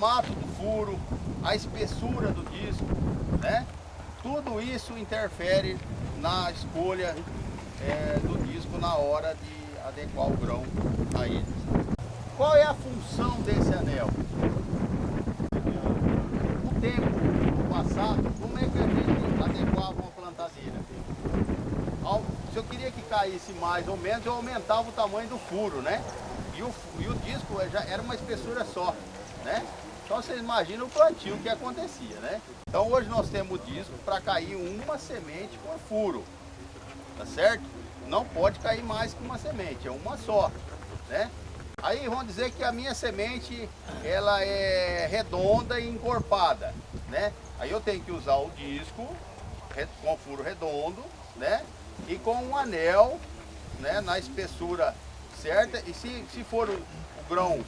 formato do furo, a espessura do disco, né? Tudo isso interfere na escolha do disco na hora de adequar o grão a ele. Qual é a função desse anel? No tempo passado, como é que a gente adequava uma plantadeira? Se eu queria que caísse mais ou menos, eu aumentava o tamanho do furo, né? E o disco já era uma espessura só, né? Então vocês imaginam o plantio que acontecia, né? Então hoje nós temos o disco para cair uma semente por furo, tá certo? Não pode cair mais que uma semente, é uma só, né? Aí vamos dizer que a minha semente, ela é redonda e encorpada, né? Aí eu tenho que usar o disco com furo redondo, né? E com um anel, né, na espessura certa. E se for o grão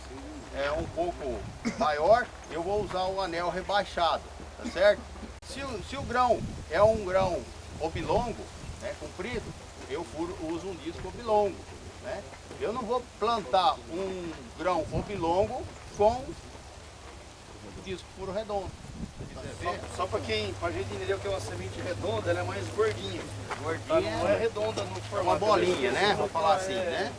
um pouco maior, eu vou usar o anel rebaixado, tá certo? Se o grão é um grão oblongo, né, comprido, eu uso um disco oblongo, né? Eu não vou plantar um grão oblongo com disco furo redondo. Só para a gente entender o que é uma semente redonda, ela é mais gordinha. Gordinha, não é redonda no formato. Uma bolinha, né? Vou falar assim, né?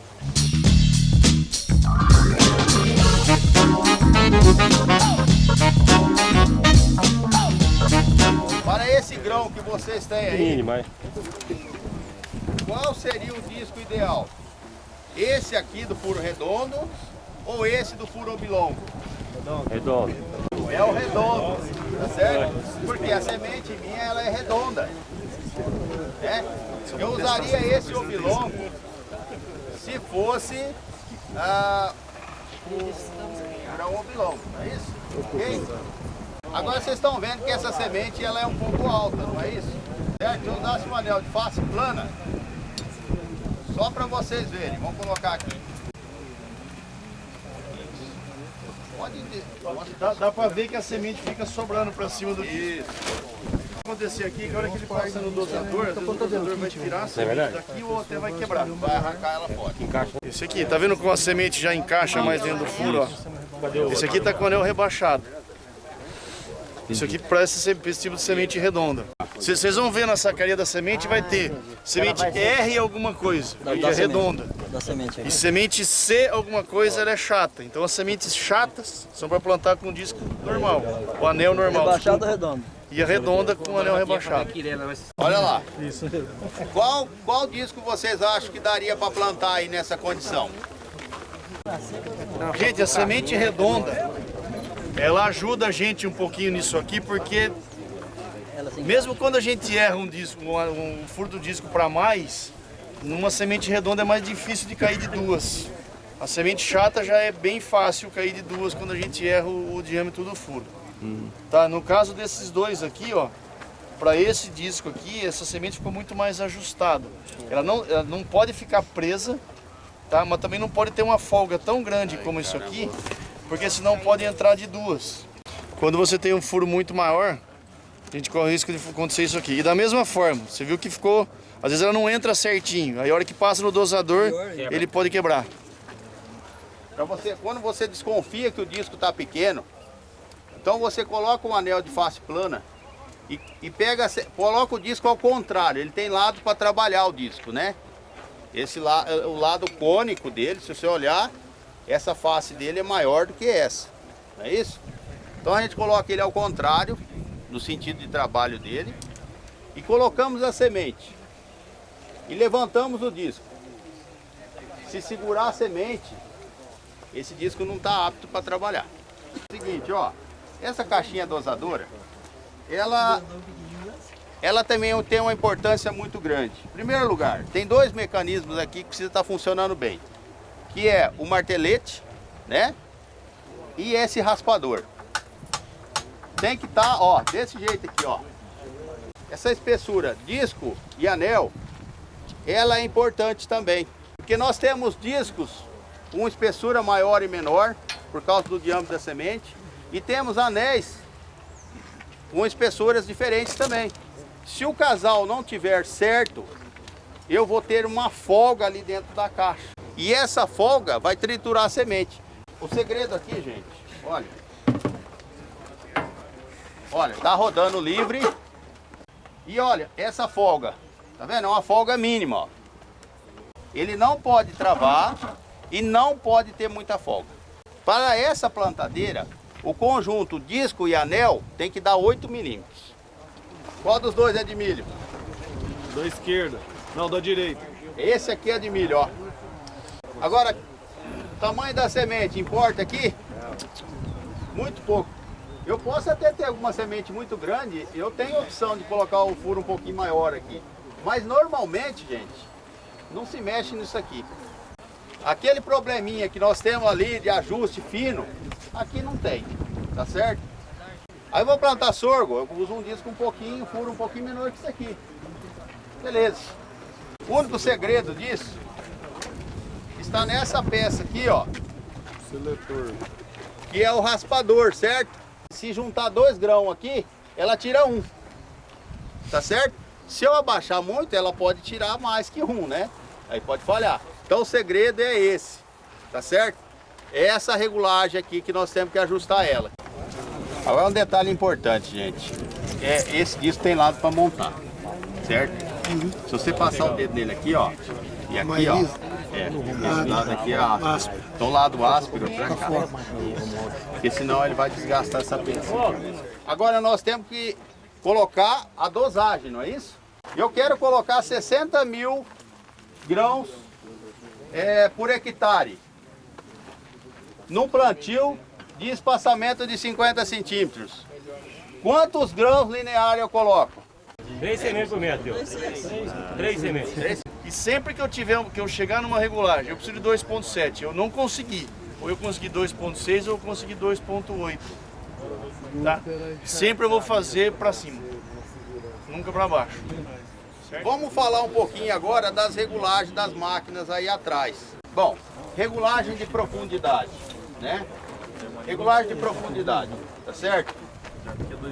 Para esse grão que vocês têm aí, qual seria o disco ideal? Esse aqui do furo redondo ou esse do furo oblongo? Redondo. É o redondo, tá certo? Porque a semente minha, ela é redonda, né? Eu usaria esse oblongo se fosse o grão oblongo, não é isso? Ok? Agora vocês estão vendo que essa semente ela é um pouco alta, não é isso? Certo? Se eu usasse um anel de face plana, só para vocês verem, vamos colocar aqui. Dá para ver que a semente fica sobrando para cima do disco. O que acontecer aqui, que a hora que ele passa no dosador, às vezes o dosador vai tirar a semente daqui ou até vai quebrar. Vai arrancar ela fora. Esse aqui, tá vendo como a semente já encaixa mais dentro do furo, ó? Esse aqui tá com o anel rebaixado. Isso aqui parece esse tipo de semente redonda. Vocês vão ver na sacaria da semente, vai ter semente R alguma coisa, que é redonda. E semente C alguma coisa, ela é chata. Então as sementes chatas são para plantar com disco normal, o anel normal. Rebaixado ou redondo? E a redonda com o anel rebaixado. Olha lá. Qual disco vocês acham que daria para plantar aí nessa condição? Gente, a semente redonda, ela ajuda a gente um pouquinho nisso aqui, porque mesmo quando a gente erra um disco, um furo do disco para mais, numa semente redonda é mais difícil de cair de duas. A semente chata já é bem fácil cair de duas quando a gente erra o diâmetro do furo. Tá, no caso desses dois aqui, ó, para esse disco aqui, essa semente ficou muito mais ajustada. Ela não pode ficar presa, tá? Mas também não pode ter uma folga tão grande como isso aqui, porque senão pode entrar de duas. Quando você tem um furo muito maior, a gente corre o risco de acontecer isso aqui. E da mesma forma, você viu que ficou, às vezes ela não entra certinho, aí a hora que passa no dosador, ele pode quebrar. Quando você desconfia que o disco está pequeno, então você coloca um anel de face plana e coloca o disco ao contrário. Ele tem lado para trabalhar o disco, né? O lado cônico dele, se você olhar, essa face dele é maior do que essa, não é isso? Então a gente coloca ele ao contrário, no sentido de trabalho dele, e colocamos a semente e levantamos o disco. Se segurar a semente, esse disco não está apto para trabalhar. Seguinte, ó, essa caixinha dosadora, ela também tem uma importância muito grande. Em primeiro lugar, tem dois mecanismos aqui que precisam estar funcionando bem, que é o martelete, né, e esse raspador. Tem que estar, ó, desse jeito aqui, ó. Essa espessura, disco e anel, ela é importante também, porque nós temos discos com espessura maior e menor, por causa do diâmetro da semente, e temos anéis com espessuras diferentes também. Se o casal não tiver certo, eu vou ter uma folga ali dentro da caixa. E essa folga vai triturar a semente. O segredo aqui, gente, olha, Olha, tá rodando livre. E olha, essa folga, tá vendo? É uma folga mínima, ó. Ele não pode travar e não pode ter muita folga. Para essa plantadeira, o conjunto disco e anel tem que dar 8 milímetros. Qual dos dois é de milho? Da esquerda. Não, da direita. Esse aqui é de milho, ó. Agora, o tamanho da semente importa aqui? Muito pouco. Eu posso até ter alguma semente muito grande, eu tenho a opção de colocar o furo um pouquinho maior aqui. Mas normalmente, gente, não se mexe nisso aqui. Aquele probleminha que nós temos ali de ajuste fino, aqui não tem, tá certo? Aí eu vou plantar sorgo, eu uso um disco um pouquinho, furo um pouquinho menor que isso aqui. Beleza. O único segredo disso está nessa peça aqui, ó. Seletor. Que é o raspador, certo? Se juntar 2 grãos aqui, ela tira 1. Tá certo? Se eu abaixar muito, ela pode tirar mais que 1, né? Aí pode falhar. Então o segredo é esse, tá certo? É essa regulagem aqui que nós temos que ajustar ela. Agora um detalhe importante, gente. Esse disco tem lado para montar, certo? Se você passar o dedo nele aqui, ó, e aqui, ó, esse lado aqui é áspero. Então o lado áspero pra cá. Porque senão ele vai desgastar essa peça. Agora nós temos que colocar a dosagem, não é isso? Eu quero colocar 60 mil grãos por hectare num plantio de espaçamento de 50 centímetros. Quantos grãos lineares eu coloco? 3 sementes por metro, 3 sementes. E sempre que eu chegar numa regulagem, eu preciso de 2,7. Eu não consegui. Ou eu consegui 2,6 ou eu consegui 2,8. Tá? Sempre eu vou fazer para cima. Nunca para baixo. Certo? Vamos falar um pouquinho agora das regulagens das máquinas aí atrás. Bom, regulagem de profundidade, né? Regulagem de profundidade, tá certo?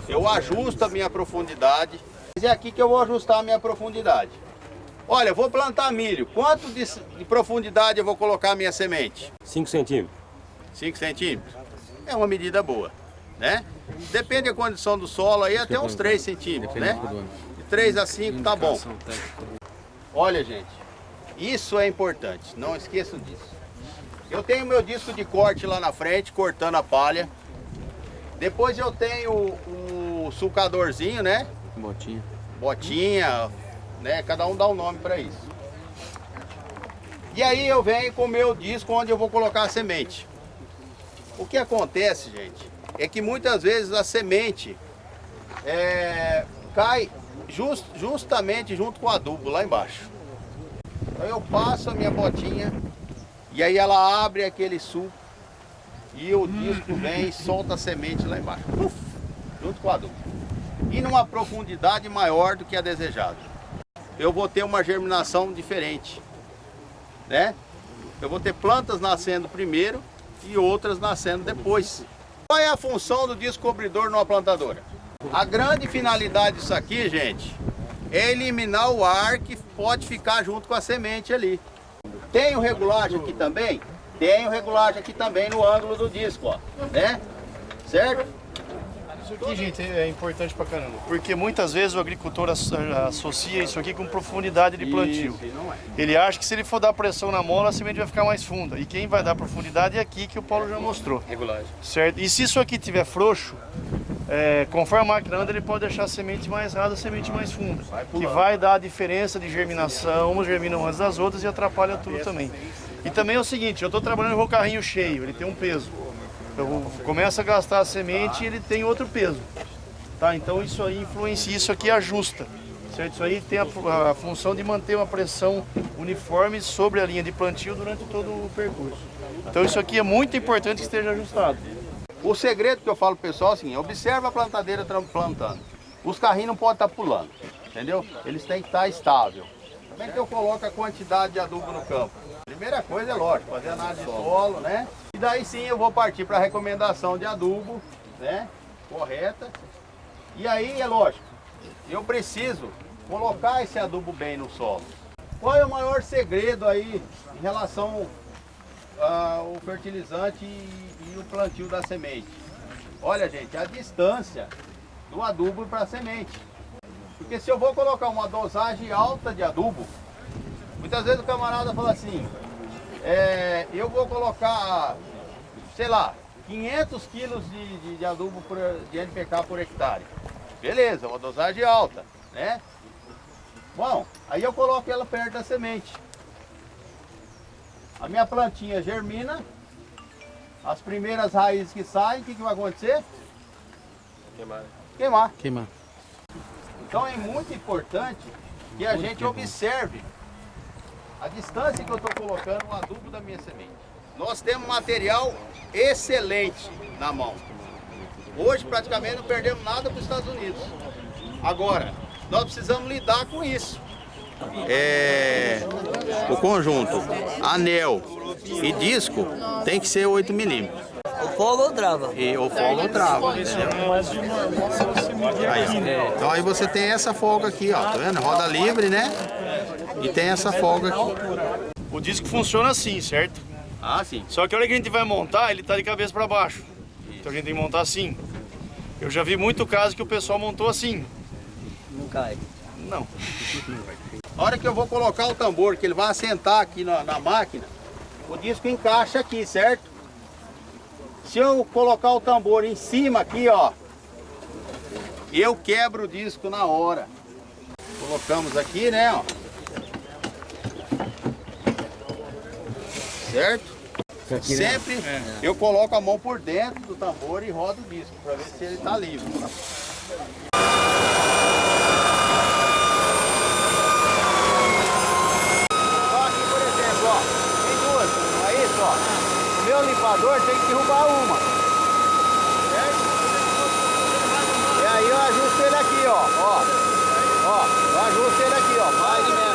Eu ajusto a minha profundidade. É aqui que eu vou ajustar a minha profundidade. Olha, eu vou plantar milho. Quanto de profundidade eu vou colocar a minha semente? 5 centímetros. 5 centímetros? É uma medida boa, né? Depende da condição do solo aí, até uns 3 centímetros, né? De 3 a 5 tá bom. Olha, gente, isso é importante, não esqueçam disso. Eu tenho meu disco de corte lá na frente, cortando a palha. Depois eu tenho o sulcadorzinho, né? Botinha, né? Cada um dá um nome para isso. E aí eu venho com o meu disco onde eu vou colocar a semente. O que acontece, gente, é que muitas vezes a semente cai justamente junto com o adubo lá embaixo. Então eu passo a minha botinha e aí ela abre aquele suco e o disco vem e solta a semente lá embaixo. Uf, junto com o adubo. E numa profundidade maior do que a desejada. Eu vou ter uma germinação diferente, né? Eu vou ter plantas nascendo primeiro e outras nascendo depois. Qual é a função do disco cobridor numa plantadora? A grande finalidade disso aqui, gente, é eliminar o ar que pode ficar junto com a semente ali. Tem o regulagem aqui também? Tem o regulagem aqui também no ângulo do disco, ó, né? Certo? Isso aqui, gente, é importante pra caramba, porque muitas vezes o agricultor associa isso aqui com profundidade de plantio. Isso, não é. Ele acha que se ele for dar pressão na mola, a semente vai ficar mais funda. E quem vai dar profundidade é aqui que o Paulo já mostrou. Regulagem. Certo? E se isso aqui tiver frouxo, conforme a máquina anda, ele pode deixar a semente mais rasa, a semente mais funda. Que vai dar a diferença de germinação, umas germinam antes das outras e atrapalha tudo também. E também é o seguinte, eu estou trabalhando com o carrinho cheio, ele tem um peso. Eu começo a gastar a semente e ele tem outro peso. Tá? Então isso aí influencia, isso aqui ajusta. Certo? Isso aí tem a função de manter uma pressão uniforme sobre a linha de plantio durante todo o percurso. Então isso aqui é muito importante que esteja ajustado. O segredo que eu falo pro pessoal é assim, observa a plantadeira plantando. Os carrinhos não podem estar pulando, entendeu? Eles têm que estar estável. Como é que eu coloco a quantidade de adubo no campo? Primeira coisa é lógico, fazer análise de solo, né? E daí sim eu vou partir para a recomendação de adubo, né? Correta. E aí é lógico, eu preciso colocar esse adubo bem no solo. Qual é o maior segredo aí em relação ao fertilizante e o plantio da semente? Olha, gente, a distância do adubo para a semente. Porque se eu vou colocar uma dosagem alta de adubo, muitas vezes o camarada fala assim, eu vou colocar, sei lá, 500 quilos de adubo de NPK por hectare. Beleza, uma dosagem alta, né? Bom, aí eu coloco ela perto da semente. A minha plantinha germina, as primeiras raízes que saem, o que vai acontecer? Queimar. Então é muito importante que a gente observe a distância que eu estou colocando o adubo da minha semente. Nós temos material excelente na mão. Hoje praticamente não perdemos nada para os Estados Unidos. Agora, nós precisamos lidar com isso. O conjunto anel e disco tem que ser 8 milímetros. O fogo trava. E o fogo trava, entendeu? Aí, ó. Então aí você tem essa folga aqui, ó, tá vendo? Roda livre, né? E tem essa folga aqui. O disco funciona assim, certo? Ah, sim. Só que a hora que a gente vai montar, ele tá de cabeça para baixo. Então a gente tem que montar assim. Eu já vi muito caso que o pessoal montou assim. Não cai. Não. A hora que eu vou colocar o tambor, que ele vai assentar aqui na máquina, o disco encaixa aqui, certo? Se eu colocar o tambor em cima aqui, ó, eu quebro o disco na hora. Colocamos aqui, né, ó. Certo? Sempre eu coloco a mão por dentro do tambor e rodo o disco, para ver se ele está livre. O meu limpador tem que derrubar uma. Certo? E aí eu ajusto ele aqui, ó. Eu ajusto ele aqui, ó. Mais e menos.